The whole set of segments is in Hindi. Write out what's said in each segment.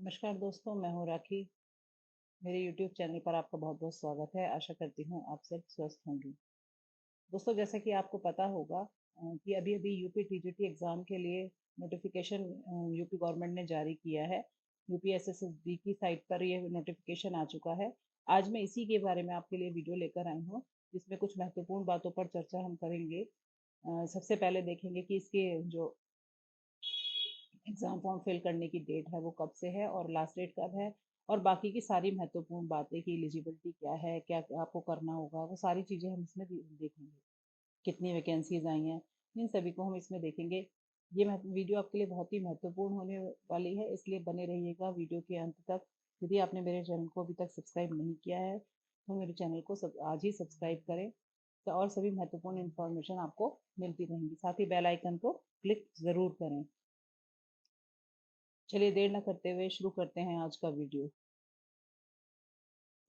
नमस्कार दोस्तों, मैं हूँ राखी। मेरे YouTube चैनल पर आपका बहुत बहुत स्वागत है। आशा करती हूँ आप सब स्वस्थ होंगे। दोस्तों, जैसा कि आपको पता होगा कि अभी अभी यूपी टीजीटी एग्ज़ाम के लिए नोटिफिकेशन यूपी गवर्नमेंट ने जारी किया है। यूपीएसएसबी की साइट पर ये नोटिफिकेशन आ चुका है। आज मैं इसी के बारे में आपके लिए वीडियो लेकर आई हूँ, जिसमें कुछ महत्वपूर्ण बातों पर चर्चा हम करेंगे। सबसे पहले देखेंगे कि इसके जो एग्ज़ाम फॉर्म फिल करने की डेट है वो कब से है और लास्ट डेट कब है, और बाकी की सारी महत्वपूर्ण बातें कि एलिजिबिलिटी क्या है, क्या क्या आपको करना होगा, वो सारी चीज़ें हम इसमें देखेंगे। कितनी वैकेंसीज आई हैं, इन सभी को हम इसमें देखेंगे। ये वीडियो आपके लिए बहुत ही महत्वपूर्ण होने वाली है, इसलिए बने रहिएगा वीडियो के अंत तक। यदि आपने मेरे चैनल को अभी तक सब्सक्राइब नहीं किया है तो मेरे चैनल को आज ही सब्सक्राइब करें, तो और सभी महत्वपूर्ण इन्फॉर्मेशन आपको मिलती रहेंगी। साथ ही बेल आइकन को क्लिक ज़रूर करें। चलिए देर न करते हुए शुरू करते हैं आज का वीडियो।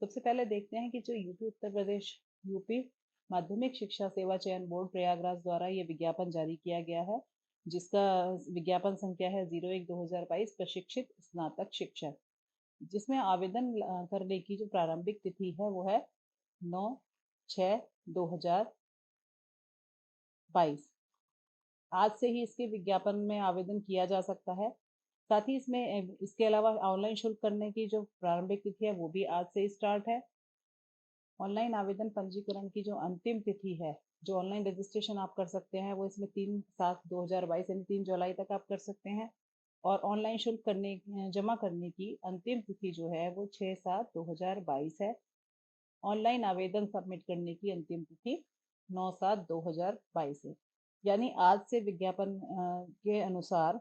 सबसे पहले देखते हैं कि जो यूपी उत्तर प्रदेश यूपी माध्यमिक शिक्षा सेवा चयन बोर्ड प्रयागराज द्वारा ये विज्ञापन जारी किया गया है, जिसका विज्ञापन संख्या है 01/2022 प्रशिक्षित स्नातक शिक्षक, जिसमें आवेदन करने की जो प्रारंभिक तिथि है वो है 9/6/2022। आज से ही इसके विज्ञापन में आवेदन किया जा सकता है। साथ ही इसमें इसके अलावा ऑनलाइन शुल्क करने की जो प्रारंभिक तिथि है वो भी आज से ही स्टार्ट है। ऑनलाइन आवेदन पंजीकरण की जो अंतिम तिथि है, जो ऑनलाइन रजिस्ट्रेशन आप कर सकते हैं, वो इसमें 3/7/2022 यानी 3 जुलाई तक आप कर सकते हैं। और ऑनलाइन शुल्क जमा करने की अंतिम तिथि जो है वो 6/7/2022 है। ऑनलाइन आवेदन सबमिट करने की अंतिम तिथि 9/7/2022 है। यानी आज से विज्ञापन के अनुसार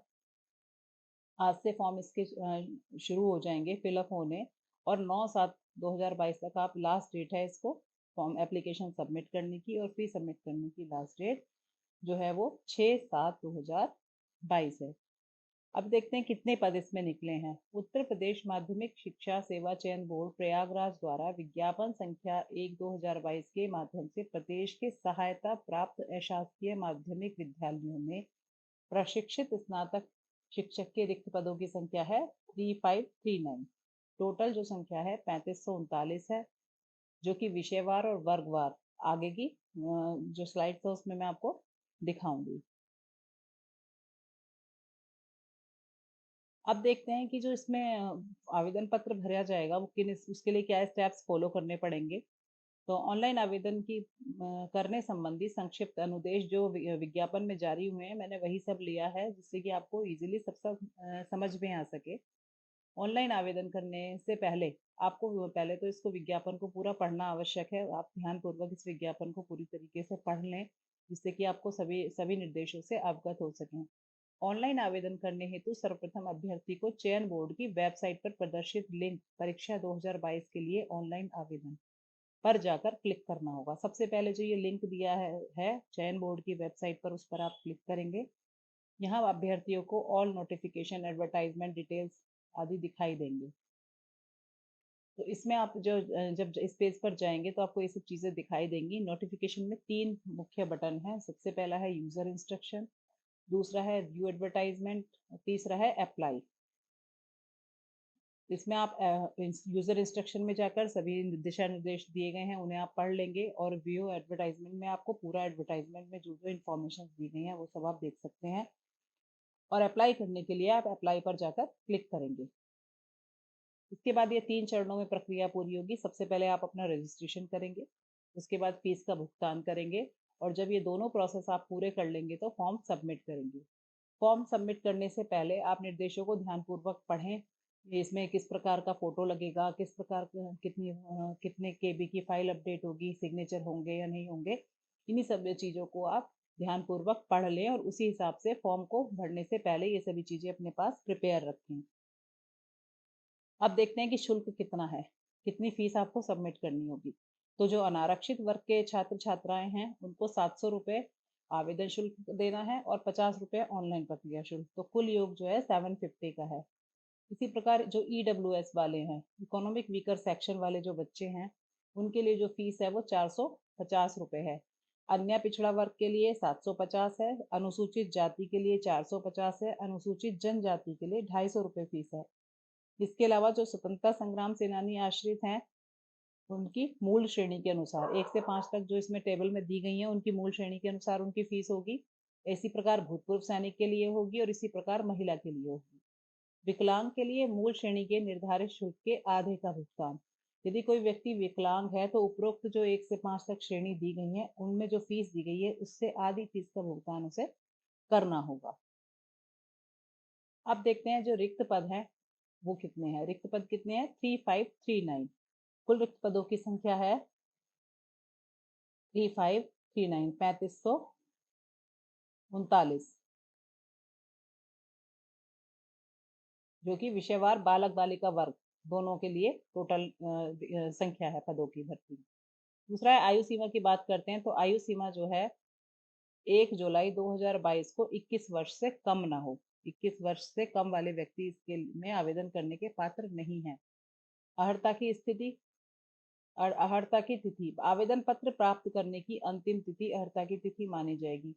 आज से फॉर्म इसके शुरू हो जाएंगे फिलअप होने, और 9/7/2022 तक आप लास्ट डेट है इसको फॉर्म एप्लीकेशन सबमिट करने की, और फी सबमिट करने की लास्ट डेट जो है वो 6/7/2022 है। अब देखते हैं कितने पद इसमें निकले हैं। उत्तर प्रदेश माध्यमिक शिक्षा सेवा चयन बोर्ड प्रयागराज द्वारा विज्ञापन संख्या 1/2022 के माध्यम से प्रदेश के सहायता प्राप्त अशासकीय माध्यमिक विद्यालयों में प्रशिक्षित स्नातक शिक्षक के रिक्त पदों की संख्या है 3539। टोटल जो संख्या है 3539 है, जो कि विषयवार और वर्गवार आगे की जो स्लाइड्स है उसमें मैं आपको दिखाऊंगी। अब देखते हैं कि जो इसमें आवेदन पत्र भरा जाएगा वो उसके लिए क्या स्टेप्स फॉलो करने पड़ेंगे। तो ऑनलाइन आवेदन की करने संबंधी संक्षिप्त अनुदेश जो विज्ञापन में जारी हुए हैं, मैंने वही सब लिया है जिससे कि आपको इजीली सब समझ में आ सके। ऑनलाइन आवेदन करने से पहले आपको पहले तो इसको विज्ञापन को पूरा पढ़ना आवश्यक है। आप ध्यानपूर्वक इस विज्ञापन को पूरी तरीके से पढ़ लें, जिससे कि आपको सभी सभी निर्देशों से अवगत हो सकें। ऑनलाइन आवेदन करने हेतु सर्वप्रथम अभ्यर्थी को चयन बोर्ड की वेबसाइट पर प्रदर्शित लिंक परीक्षा 2022 के लिए ऑनलाइन आवेदन पर जाकर क्लिक करना होगा। सबसे पहले जो ये लिंक दिया है चयन बोर्ड की वेबसाइट पर, उस पर आप क्लिक करेंगे। यहाँ अभ्यर्थियों को ऑल नोटिफिकेशन एडवर्टाइजमेंट डिटेल्स आदि दिखाई देंगे। तो इसमें आप जब इस पेज पर जाएंगे तो आपको ये सब चीज़ें दिखाई देंगी। नोटिफिकेशन में 3 मुख्य बटन हैं। सबसे पहला है यूज़र इंस्ट्रक्शन, दूसरा है व्यू एडवर्टाइजमेंट, तीसरा है अप्लाई। इसमें आप यूज़र इंस्ट्रक्शन में जाकर सभी दिशा निर्देश दिए गए हैं उन्हें आप पढ़ लेंगे, और व्यू एडवर्टाइजमेंट में आपको पूरा एडवर्टाइजमेंट में जो जो इन्फॉर्मेशन दी गई हैं वो सब आप देख सकते हैं। और अप्लाई करने के लिए आप अप्लाई पर जाकर क्लिक करेंगे। इसके बाद ये 3 चरणों में प्रक्रिया पूरी होगी। सबसे पहले आप अपना रजिस्ट्रेशन करेंगे, उसके बाद फीस का भुगतान करेंगे, और जब ये दोनों प्रोसेस आप पूरे कर लेंगे तो फॉर्म सबमिट करेंगे। फॉर्म सबमिट करने से पहले आप निर्देशों को ध्यानपूर्वक पढ़ें। इसमें किस प्रकार का फोटो लगेगा, किस प्रकार कितने केबी की फाइल अपडेट होगी, सिग्नेचर होंगे या नहीं होंगे, इन्हीं सब चीज़ों को आप ध्यानपूर्वक पढ़ लें, और उसी हिसाब से फॉर्म को भरने से पहले ये सभी चीज़ें अपने पास प्रिपेयर रखें। अब देखते हैं कि शुल्क कितना है, कितनी फीस आपको सबमिट करनी होगी। तो जो अनारक्षित वर्ग के छात्र छात्राएं हैं उनको 700 रुपये आवेदन शुल्क देना है, और 50 रुपये ऑनलाइन प्रक्रिया शुल्क। तो कुल योग जो है 750 का है। इसी प्रकार जो EWS वाले हैं, इकोनॉमिक वीकर सेक्शन वाले जो बच्चे हैं, उनके लिए जो फीस है वो 450 रुपये है। अन्य पिछड़ा वर्ग के लिए 750 है, अनुसूचित जाति के लिए 450 है, अनुसूचित जनजाति के लिए 250 रुपये फीस है। इसके अलावा जो स्वतंत्रता संग्राम सेनानी आश्रित हैं, उनकी मूल श्रेणी के अनुसार 1 से 5 तक जो इसमें टेबल में दी गई हैं, उनकी मूल श्रेणी के अनुसार उनकी फीस होगी। इसी प्रकार भूतपूर्व सैनिक के लिए होगी और इसी प्रकार महिला के लिए होगी। विकलांग के लिए मूल श्रेणी के निर्धारित शुल्क के आधे का भुगतान। यदि कोई व्यक्ति विकलांग है तो उपरोक्त जो 1 से 5 तक श्रेणी दी गई है, उनमें जो फीस दी गई है उससे आधी फीस का भुगतान उसे करना होगा। अब देखते हैं जो रिक्त पद है वो कितने हैं। रिक्त पद कितने हैं? 3539। कुल रिक्त पदों की संख्या है 3539, 3539, जो कि विषयवार बालक बालिका वर्ग दोनों के लिए टोटल संख्या है पदों की भर्ती। दूसरा है आयु सीमा की बात करते हैं तो आयु सीमा जो है 1 जुलाई 2022 को 21 वर्ष से कम ना हो। 21 वर्ष से कम वाले व्यक्ति इसके में आवेदन करने के पात्र नहीं है। अर्हता की स्थिति, अर्हता की तिथि, आवेदन पत्र प्राप्त करने की अंतिम तिथि अर्हता की तिथि मानी जाएगी।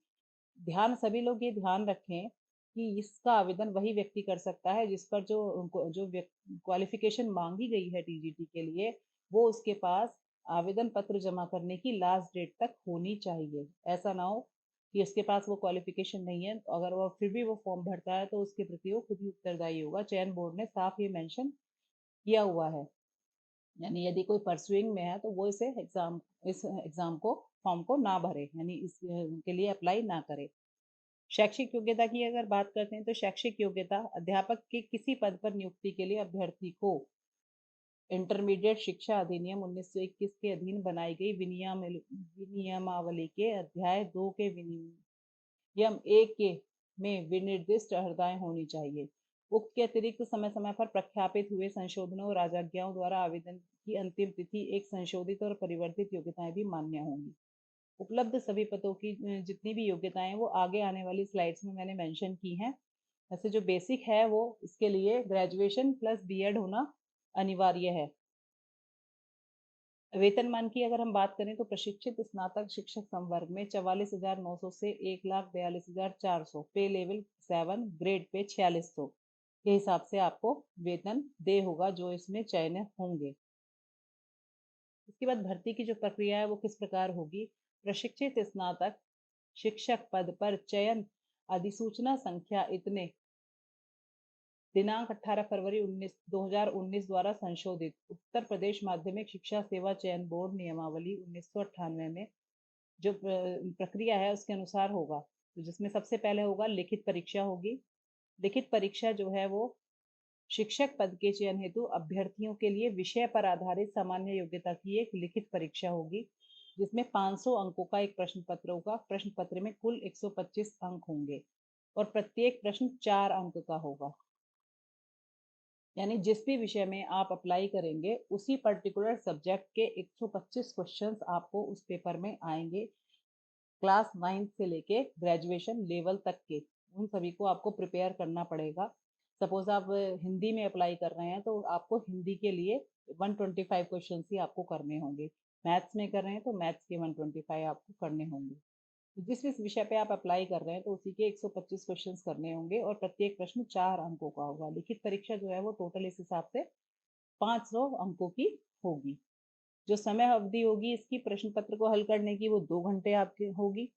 सभी लोग ये ध्यान रखें कि इसका आवेदन वही व्यक्ति कर सकता है जिस पर जो क्वालिफिकेशन मांगी गई है टीजीटी के लिए, वो उसके पास आवेदन पत्र जमा करने की लास्ट डेट तक होनी चाहिए। ऐसा ना हो कि उसके पास वो क्वालिफिकेशन नहीं है, अगर वो फिर भी वो फॉर्म भरता है तो उसके प्रति वो खुद ही उत्तरदायी होगा। चयन बोर्ड ने साफ ये मेंशन किया हुआ है। यानी यदि कोई परसुइंग में है तो वो इस एग्जाम को फॉर्म को ना भरे, यानी इसके लिए अप्लाई ना करे। शैक्षिक योग्यता की अगर बात करते हैं तो शैक्षिक योग्यता अध्यापक के किसी पद पर नियुक्ति के लिए अभ्यर्थी को इंटरमीडिएट शिक्षा अधिनियम 1921 के अधीन बनाई गई विनियमावली के अध्याय 2 के विनियम 1 के में विनिर्दिष्ट अर्हताएं होनी चाहिए। उक्त के अतिरिक्त समय समय पर प्रख्यापित हुए संशोधनों और राजज्ञाओं द्वारा आवेदन की अंतिम तिथि एक संशोधित और परिवर्तित योग्यताएं भी मान्य होंगी। उपलब्ध सभी पदों की जितनी भी योग्यताएं वो आगे आने वाली स्लाइड्स में मैंने मेंशन की हैं। वैसे जो बेसिक है वो इसके लिए ग्रेजुएशन प्लस बीएड होना अनिवार्य है। वेतनमान की अगर हम बात करें तो प्रशिक्षित स्नातक शिक्षक संवर्ग में 44,900 से 1,42,400, पे लेवल 7, ग्रेड पे 4600 के हिसाब से आपको वेतन दे होगा जो इसमें चयन होंगे। इसके बाद भर्ती की जो प्रक्रिया है वो किस प्रकार होगी। प्रशिक्षित स्नातक शिक्षक पद पर चयन अधिसूचना संख्या इतने दिनांक 18 फरवरी 2019 द्वारा संशोधित उत्तर प्रदेश माध्यमिक शिक्षा सेवा चयन बोर्ड नियमावली 1998 में जो प्रक्रिया है उसके अनुसार होगा। तो जिसमें सबसे पहले होगा लिखित परीक्षा होगी। लिखित परीक्षा जो है वो शिक्षक पद के चयन हेतु अभ्यर्थियों के लिए विषय पर आधारित सामान्य योग्यता की एक लिखित परीक्षा होगी जिसमें 500 अंकों का एक प्रश्न पत्र होगा। प्रश्न पत्र में कुल 125 अंक होंगे और प्रत्येक प्रश्न 4 अंक का होगा। यानी जिस भी विषय में आप अप्लाई करेंगे उसी पर्टिकुलर सब्जेक्ट के 125 क्वेश्चंस आपको उस पेपर में आएंगे। क्लास 9 से लेके ग्रेजुएशन लेवल तक के उन सभी को आपको प्रिपेयर करना पड़ेगा। सपोज आप हिंदी में अप्लाई कर रहे हैं तो आपको हिंदी के लिए 125 क्वेश्चन ही आपको करने होंगे। मैथ्स में कर रहे हैं तो मैथ्स के 125 आपको करने होंगे। जिस जिस विषय पे आप अप्लाई कर रहे हैं तो उसी के 125 क्वेश्चंस करने होंगे और प्रत्येक प्रश्न 4 अंकों का होगा। लिखित परीक्षा जो है वो टोटल इस हिसाब से 500 अंकों की होगी। जो समय अवधि होगी इसकी प्रश्न पत्र को हल करने की वो 2 घंटे आपकी होगी।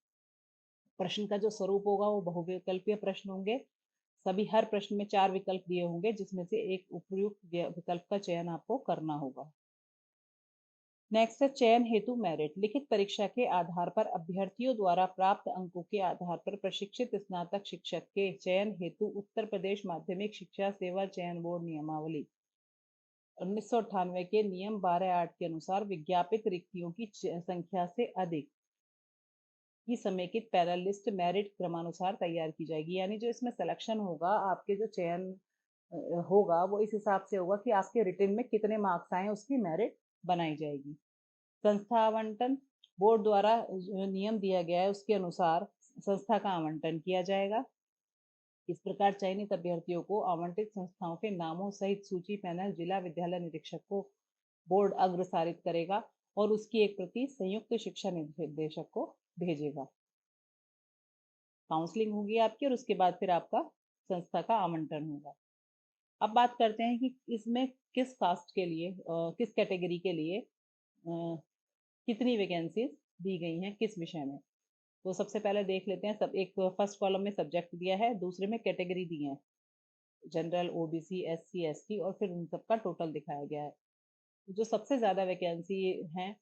प्रश्न का जो स्वरूप होगा वो बहुविकल्पीय प्रश्न होंगे। सभी हर प्रश्न में 4 विकल्प दिए होंगे जिसमें से एक उपयुक्त विकल्प का चयन आपको करना होगा। नेक्स्ट है चयन हेतु मेरिट। लिखित परीक्षा के आधार पर अभ्यर्थियों द्वारा प्राप्त अंकों के आधार पर प्रशिक्षित स्नातक शिक्षक के चयन हेतु उत्तर प्रदेश माध्यमिक शिक्षा सेवा चयन बोर्ड नियमावली 1998 के नियम 12(8) के अनुसार विज्ञापित रिक्तियों की संख्या से अधिक की समेकित पैनल लिस्ट मेरिट क्रमानुसार तैयार की जाएगी। यानी जो इसमें सिलेक्शन होगा, आपके जो चयन होगा वो इस हिसाब से होगा कि आपके रिटन में कितने मार्क्स आए उसकी मेरिट बनाई जाएगी। संस्था आवंटन बोर्ड द्वारा जो नियम दिया गया है उसके अनुसार संस्था का आवंटन किया जाएगा। इस प्रकार चयनित अभ्यर्थियों को आवंटित संस्थाओं के नामों सहित सूची पैनल जिला विद्यालय निरीक्षक को बोर्ड अग्रसारित करेगा और उसकी एक प्रति संयुक्त शिक्षा निदेशक को भेजेगा। काउंसलिंग होगी आपकी और उसके बाद फिर आपका संस्था का आवंटन होगा। अब बात करते हैं कि इसमें किस कास्ट के लिए किस कैटेगरी के लिए कितनी वैकेंसीज दी गई हैं किस विषय में। तो सबसे पहले देख लेते हैं, सब एक फर्स्ट कॉलम में सब्जेक्ट दिया है, दूसरे में कैटेगरी दी है, जनरल, ओबीसी, एससी, एसटी, और फिर उन सबका टोटल दिखाया गया है। जो सबसे ज्यादा वैकेंसी है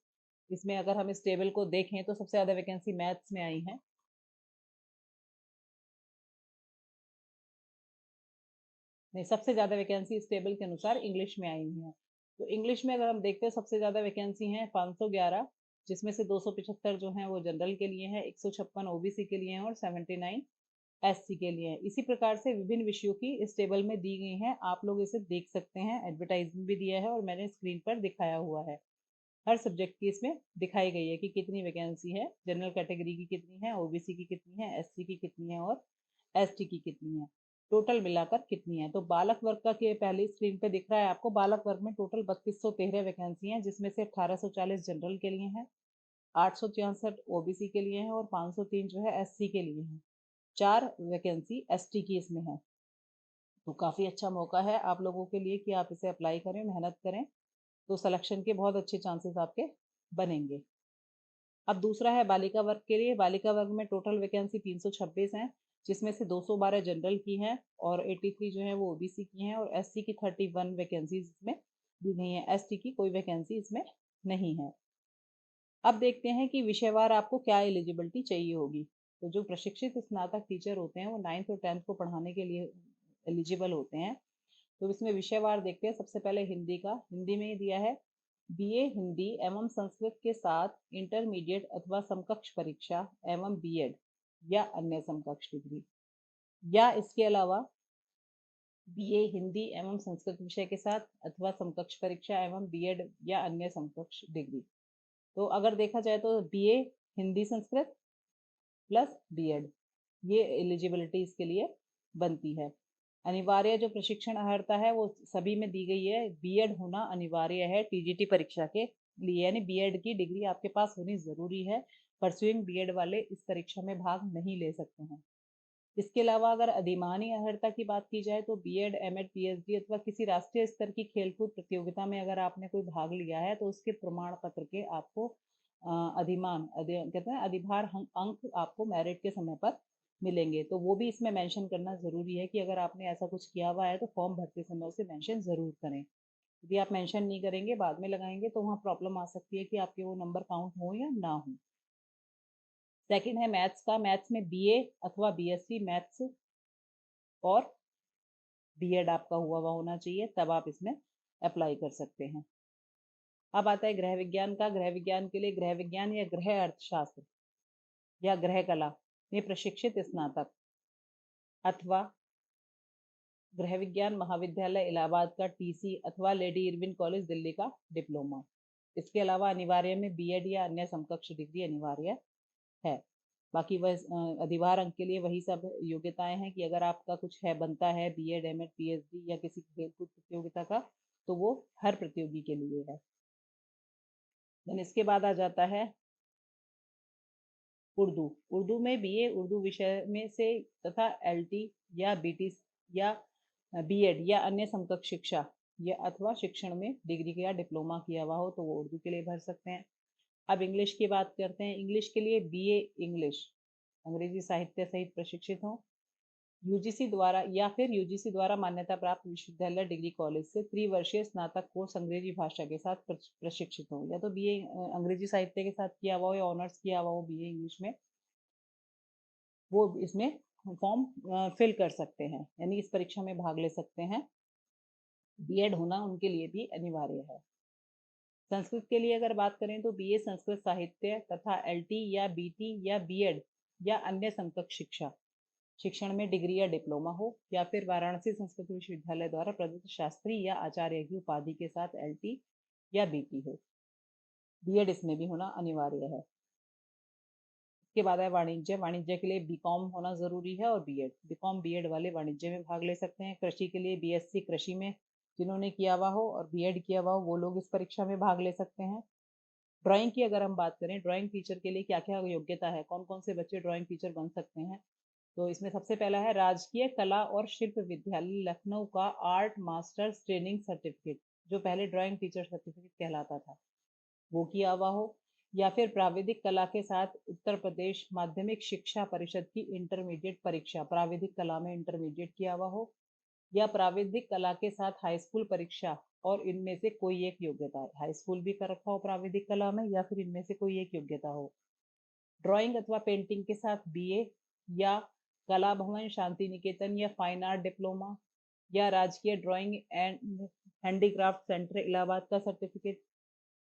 इसमें, अगर हम इस टेबल को देखें तो सबसे ज्यादा वैकेंसी मैथ्स में आई है। नहीं, सबसे ज्यादा वैकेंसी इस टेबल के अनुसार इंग्लिश में आई हुई है। तो इंग्लिश में अगर हम देखते हैं सबसे ज्यादा वैकेंसी हैं 511, जिसमें से 275 जो हैं वो जनरल के लिए हैं, 156 ओबीसी के लिए हैं और 79 एससी के लिए हैं। इसी प्रकार से विभिन्न विषयों की इस टेबल में दी गई हैं, आप लोग इसे देख सकते हैं, एडवर्टाइजमेंट भी दिया है और मैंने स्क्रीन पर दिखाया हुआ है। हर सब्जेक्ट की इसमें दिखाई गई है कि कितनी वैकेंसी है, जनरल कैटेगरी की कितनी है, ओबीसी की कितनी है, एससी की कितनी है और एसटी की कितनी है, टोटल मिलाकर कितनी है। तो बालक वर्ग का के पहले स्क्रीन पे दिख रहा है आपको, बालक वर्ग में टोटल 3213 वैकेंसी हैं, जिसमें से 1840 जनरल के लिए हैं, 866 ओबीसी के लिए हैं और 503 जो है एससी के लिए हैं। 4 वैकेंसी एसटी की इसमें है। तो काफी अच्छा मौका है आप लोगों के लिए कि आप इसे अप्लाई करें, मेहनत करें, तो सिलेक्शन के बहुत अच्छे चांसेस आपके बनेंगे। अब दूसरा है बालिका वर्ग के लिए। बालिका वर्ग में टोटल वैकेंसी 326 हैं, जिसमें से 212 जनरल की हैं और 83 जो है वो ओबीसी की हैं और एससी की 31 वैकेंसीज इसमें दी गई हैं। एसटी की कोई वैकेंसी इसमें नहीं है। अब देखते हैं कि विषयवार आपको क्या एलिजिबिलिटी चाहिए होगी। तो जो प्रशिक्षित स्नातक टीचर होते हैं वो 9th और 10th को पढ़ाने के लिए एलिजिबल होते हैं। तो इसमें विषयवार देखते हैं। सबसे पहले हिंदी का, हिंदी में ही दिया है बीए हिंदी एवं संस्कृत के साथ इंटरमीडिएट अथवा समकक्ष परीक्षा एवं बीएड या अन्य समकक्ष डिग्री, या इसके अलावा बीए हिंदी एवं संस्कृत विषय के साथ अथवा समकक्ष परीक्षा एवं बीएड या अन्य समकक्ष डिग्री। तो अगर देखा जाए तो BA Hindi Sanskrit plus BEd, ये एलिजिबिलिटी इसके लिए बनती है। अनिवार्य जो प्रशिक्षण अर्हता है वो सभी में दी गई है, बीएड होना अनिवार्य है टीजीटी परीक्षा के लिए, यानी बीएड की डिग्री आपके पास होनी जरूरी है। परसुइंग बीएड वाले इस परीक्षा में भाग नहीं ले सकते हैं। इसके अलावा अगर अधिमानी अर्हता की बात की जाए तो बीएड, एमएड, पीएचडी अथवा किसी राष्ट्रीय स्तर की खेलकूद प्रतियोगिता में अगर आपने कोई भाग लिया है तो उसके प्रमाण पत्र के आपको कहते हैं अधिभार अंक आपको मेरिट के समय पर मिलेंगे। तो वो भी इसमें मेंशन करना जरूरी है कि अगर आपने ऐसा कुछ किया हुआ है तो फॉर्म भरते समय उसे मेंशन जरूर करें। यदि आप मेंशन नहीं करेंगे, बाद में लगाएंगे, तो वहाँ प्रॉब्लम आ सकती है कि आपके वो नंबर काउंट हो या ना हो। सेकंड है मैथ्स का। मैथ्स में बीए अथवा बीएससी मैथ्स और बीएड आपका हुआ होना चाहिए, तब आप इसमें अप्लाई कर सकते हैं। अब आता है गृह विज्ञान का। गृह विज्ञान के लिए गृह विज्ञान या गृह अर्थशास्त्र या गृह कला में प्रशिक्षित स्नातक अथवा गृह विज्ञान महाविद्यालय इलाहाबाद का टीसी अथवा लेडी इरविन कॉलेज दिल्ली का डिप्लोमा। इसके अलावा अनिवार्य में बीएड या अन्य समकक्ष डिग्री अनिवार्य है। बाकी वह अधिभार अंक के लिए वही सब योग्यताएं हैं कि अगर आपका कुछ है बनता है बीएड, एमएड, पीएचडी या किसी खेलकूद प्रतियोगिता का, तो वो हर प्रतियोगी के लिए है। देन इसके बाद आ जाता है उर्दू। उर्दू में बीए उर्दू विषय में से तथा एलटी या बीटी या बीएड या अन्य समकक्ष शिक्षा या अथवा शिक्षण में डिग्री या डिप्लोमा किया हुआ हो तो वो उर्दू के लिए भर सकते हैं। अब इंग्लिश की बात करते हैं। इंग्लिश के लिए बीए इंग्लिश अंग्रेजी साहित्य सहित प्रशिक्षित हो, यूजीसी द्वारा या फिर यूजीसी द्वारा मान्यता प्राप्त विश्वविद्यालय डिग्री कॉलेज से त्रिवर्षीय स्नातक कोर्स अंग्रेजी भाषा के साथ प्रशिक्षित हो, या तो बीए अंग्रेजी साहित्य के साथ किया हुआ हो या ऑनर्स किया हुआ हो बीए इंग्लिश में, वो इसमें फॉर्म फिल कर सकते हैं, यानी इस परीक्षा में भाग ले सकते हैं। बीएड होना उनके लिए भी अनिवार्य है। संस्कृत के लिए अगर बात करें तो बीए संस्कृत साहित्य तथा एलटी या बीटी या बीएड या अन्य समकक्ष शिक्षा शिक्षण में डिग्री या डिप्लोमा हो, या फिर वाराणसी संस्कृत विश्वविद्यालय द्वारा प्रदत्त शास्त्री या आचार्य की उपाधि के साथ एलटी या बीटी हो। बीएड इसमें भी होना अनिवार्य है। इसके बाद है वाणिज्य। वाणिज्य के लिए बीकॉम होना जरूरी है और बीएड, बीकॉम बीएड वाले वाणिज्य में भाग ले सकते हैं। कृषि के लिए बीएससी कृषि में जिन्होंने किया हुआ हो और बीएड किया हुआ हो वो लोग इस परीक्षा में भाग ले सकते हैं। ड्राइंग की अगर हम बात करें, ड्राइंग टीचर के लिए क्या क्या योग्यता है, कौन कौन से बच्चे ड्राइंग टीचर बन सकते हैं, तो इसमें सबसे पहला है राजकीय कला और शिल्प विद्यालय लखनऊ का आर्ट मास्टर्स ट्रेनिंग सर्टिफिकेट, जो पहले ड्राइंग टीचर सर्टिफिकेट कहलाता था, वो किया हुआ हो। या फिर प्राविधिक कला के साथ उत्तर प्रदेश माध्यमिक शिक्षा परिषद की इंटरमीडिएट परीक्षा, प्राविधिक कला में इंटरमीडिएट किया हुआ हो। या प्राविधिक कला के साथ हाई स्कूल परीक्षा और इनमें से कोई एक योग्यता है, हाई स्कूल भी कर रखा हो प्राविधिक कला में, या फिर इनमें से कोई एक योग्यता हो। ड्राइंग अथवा पेंटिंग के साथ बीए या कला भवन शांति निकेतन या फाइन आर्ट डिप्लोमा या राजकीय drawing and handicraft centre Allahabad का सर्टिफिकेट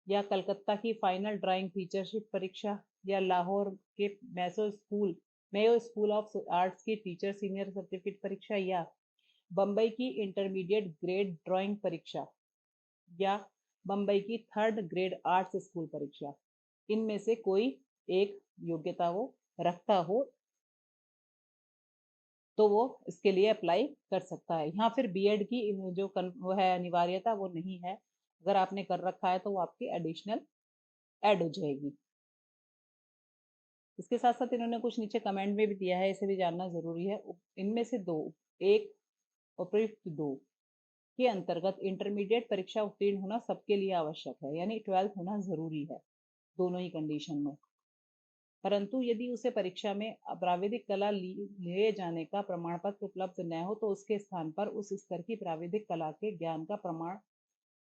या कलकत्ता की फाइनल ड्राइंग टीचरशिप परीक्षा या लाहौर के मेयो स्कूल ऑफ आर्ट्स की टीचर सीनियर सर्टिफिकेट परीक्षा या बम्बई की इंटरमीडिएट ग्रेड ड्राइंग परीक्षा या बम्बई की थर्ड ग्रेड आर्ट्स स्कूल परीक्षा, इनमें से कोई एक योग्यता वो रखता हो तो वो इसके लिए अप्लाई कर सकता है। यहाँ फिर बीएड की जो वो है अनिवार्यता वो नहीं है, अगर आपने कर रखा है तो वो आपकी एडिशनल ऐड हो जाएगी। इसके साथ साथ इन्होंने कुछ नीचे कमेंट में भी दिया है, इसे भी जानना जरूरी है। इनमें से दो, एक उपयुक्त दो के अंतर्गत इंटरमीडिएट परीक्षा उत्तीर्ण होना सबके लिए आवश्यक है, यानी 12th होना जरूरी है दोनों ही कंडीशन में। परंतु यदि उसे परीक्षा में प्राविधिक कला लिए जाने का प्रमाण पत्र उपलब्ध न हो तो उसके स्थान पर उस स्तर की प्राविधिक कला के ज्ञान का प्रमाण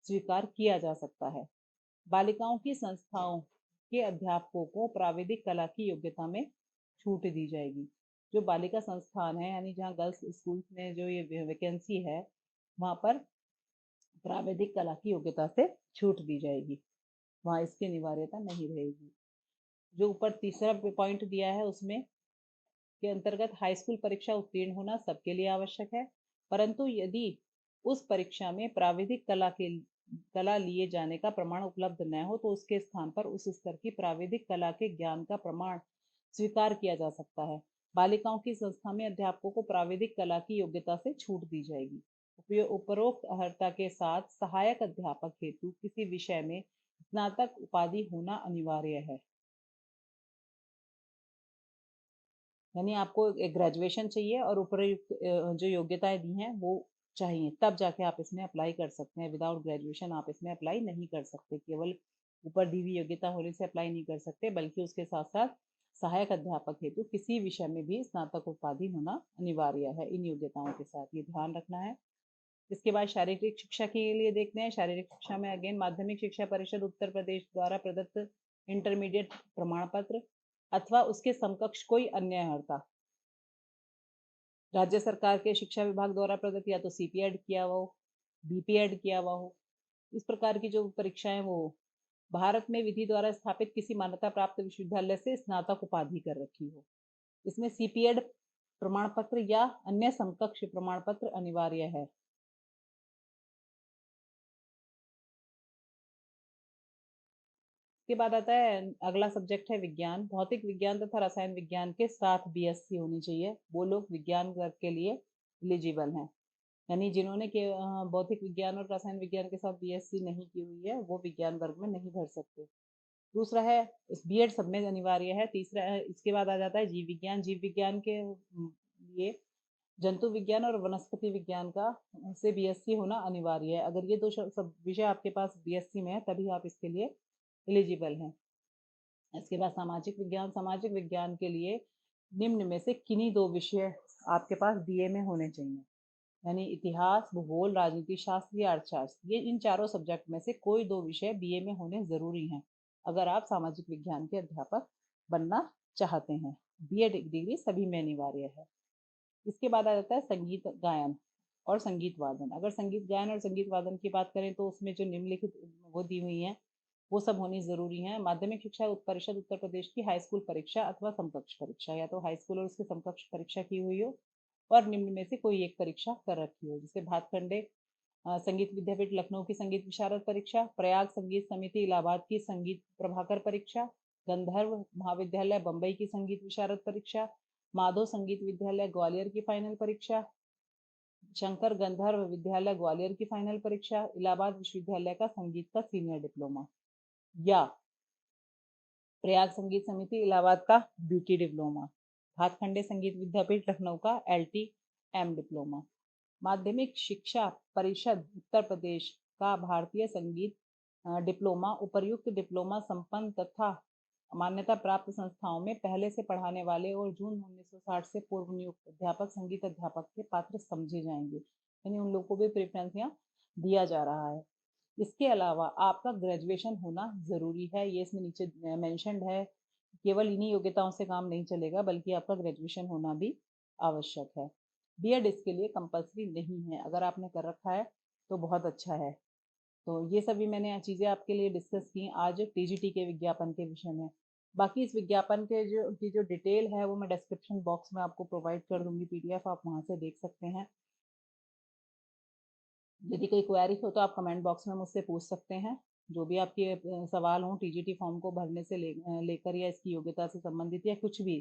स्वीकार किया जा सकता है। बालिकाओं की संस्थाओं के अध्यापकों को प्राविधिक कला की योग्यता में छूट दी जाएगी। जो बालिका संस्थान है, यानी जहाँ गर्ल्स स्कूल में जो ये वैकेंसी है, वहाँ पर प्राविधिक कला की योग्यता से छूट दी जाएगी, वहाँ इसकी अनिवार्यता नहीं रहेगी। जो ऊपर तीसरा पॉइंट दिया है उसमें के अंतर्गत हाई स्कूल परीक्षा उत्तीर्ण होना सबके लिए आवश्यक है, परंतु यदि उस परीक्षा में प्राविधिक कला लिए जाने का प्रमाण उपलब्ध न हो तो उसके स्थान पर उस स्तर की प्राविधिक कला के ज्ञान का प्रमाण स्वीकार किया जा सकता है। बालिकाओं की संस्था में अध्यापकों को प्राविधिक कला की योग्यता से छूट दी जाएगी। उपरोक्त अर्हता के साथ सहायक अध्यापक हेतु किसी विषय में स्नातक उपाधि होना अनिवार्य है, यानी आपको एक ग्रेजुएशन चाहिए और उपयुक्त जो योग्यताएं दी हैं वो चाहिए, तब जाके आप इसमें अप्लाई कर सकते हैं। विदाउट ग्रेजुएशन आप इसमें अप्लाई नहीं कर सकते, केवल ऊपर दी हुई योग्यता होने से अप्लाई नहीं कर सकते, बल्कि उसके साथ साथ सहायक अध्यापक हेतु किसी विषय में भी स्नातक उपाधि होना अनिवार्य है इन योग्यताओं के साथ, ये ध्यान रखना है। इसके बाद शारीरिक शिक्षा के लिए देखते हैं। शारीरिक शिक्षा में अगेन माध्यमिक शिक्षा परिषद उत्तर प्रदेश द्वारा प्रदत्त इंटरमीडिएट प्रमाण पत्र अथवा उसके समकक्ष कोई अन्य अर्हता, राज्य सरकार के शिक्षा विभाग द्वारा प्रदत्त या तो सीपीएड किया हुआ हो, बीपीएड किया हुआ हो, इस प्रकार की जो परीक्षाएं वो भारत में विधि द्वारा स्थापित किसी मान्यता प्राप्त विश्वविद्यालय से स्नातक उपाधि कर रखी हो, इसमें सीपीएड प्रमाण पत्र या अन्य समकक्ष प्रमाण पत्र अनिवार्य है। के बाद आता है अगला सब्जेक्ट है विज्ञान। भौतिक विज्ञान तथा रसायन विज्ञान के साथ बीएससी होनी चाहिए, वो लोग विज्ञान वर्ग के लिए एलिजिबल हैं। यानी जिन्होंने के भौतिक विज्ञान और रसायन विज्ञान के साथ बीएससी नहीं की हुई है वो विज्ञान वर्ग में नहीं भर सकते। दूसरा है इस बीएड सब में अनिवार्य है। तीसरा है, इसके बाद आ जाता है जीव विज्ञान। जीव विज्ञान के लिए जंतु विज्ञान और वनस्पति विज्ञान का से बीएससी होना अनिवार्य है। अगर ये दो सब विषय आपके पास बीएससी में है तभी आप इसके लिए एलिजिबल हैं। इसके बाद सामाजिक विज्ञान। सामाजिक विज्ञान के लिए निम्न में से किन्हीं दो विषय आपके पास बीए में होने चाहिए, यानी इतिहास, भूगोल, राजनीति शास्त्र या अर्थशास्त्र। ये इन चारों सब्जेक्ट में से कोई दो विषय बीए में होने जरूरी हैं अगर आप सामाजिक विज्ञान के अध्यापक बनना चाहते हैं। बीएड डिग्री सभी में अनिवार्य है। इसके बाद आ जाता है संगीत गायन और संगीत वादन। अगर संगीत गायन और संगीत वादन की बात करें तो उसमें जो निम्नलिखित वो दी हुई हैं वो सब होनी जरूरी है। माध्यमिक शिक्षा परिषद उत्तर प्रदेश की हाई स्कूल परीक्षा अथवा समकक्ष परीक्षा, या तो हाई स्कूल और उसके समकक्ष परीक्षा की हुई हो और निम्न में से कोई एक परीक्षा कर रखी हो, जैसे भातखंडे संगीत विद्यापीठ लखनऊ की संगीत विशारद परीक्षा, प्रयाग संगीत समिति इलाहाबाद की संगीत प्रभाकर परीक्षा, गंधर्व महाविद्यालय बम्बई की संगीत विशारद परीक्षा, माधव संगीत विद्यालय ग्वालियर की फाइनल परीक्षा, शंकर गंधर्व विद्यालय ग्वालियर की फाइनल परीक्षा, इलाहाबाद विश्वविद्यालय का संगीत का सीनियर डिप्लोमा, या प्रयाग संगीत समिति इलाहाबाद का ब्यूटी डिप्लोमा, भातखंडे संगीत विद्यापीठ लखनऊ का LT.M डिप्लोमा। माध्यमिक शिक्षा परिषद उत्तर प्रदेश का भारतीय संगीत डिप्लोमा उपर्युक्त डिप्लोमा संपन्न तथा मान्यता प्राप्त संस्थाओं में पहले से पढ़ाने वाले और जून 1960 से पूर्व नियुक्त अध्यापक संगीत अध्यापक के पात्र समझे जाएंगे, यानी उन लोगों को भी प्रेफरेंस यहाँ दिया जा रहा है। इसके अलावा आपका ग्रेजुएशन होना ज़रूरी है, ये इसमें नीचे मेंशन्ड है। केवल इन्हीं योग्यताओं से काम नहीं चलेगा, बल्कि आपका ग्रेजुएशन होना भी आवश्यक है। बीएड इसके लिए कंपल्सरी नहीं है, अगर आपने कर रखा है तो बहुत अच्छा है। तो ये सभी मैंने चीज़ें आपके लिए डिस्कस की आज टीजीटी के विज्ञापन के विषय में। बाकी इस विज्ञापन के जो डिटेल है वो मैं डिस्क्रिप्शन बॉक्स में आपको प्रोवाइड कर दूंगी, PDF आप वहाँ से देख सकते हैं। यदि कोई क्वेरी हो तो आप कमेंट बॉक्स में मुझसे पूछ सकते हैं। जो भी आपके सवाल हों टीजीटी फॉर्म को भरने से लेकर या इसकी योग्यता से संबंधित या कुछ भी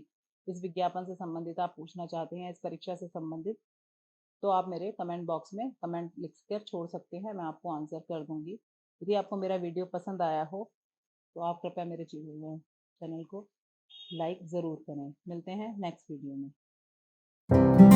इस विज्ञापन से संबंधित आप पूछना चाहते हैं, इस परीक्षा से संबंधित, तो आप मेरे कमेंट बॉक्स में कमेंट लिख कर छोड़ सकते हैं, मैं आपको आंसर कर दूंगी। यदि आपको मेरा वीडियो पसंद आया हो तो आप कृपया मेरे चैनल को लाइक ज़रूर करें। मिलते हैं नेक्स्ट वीडियो में।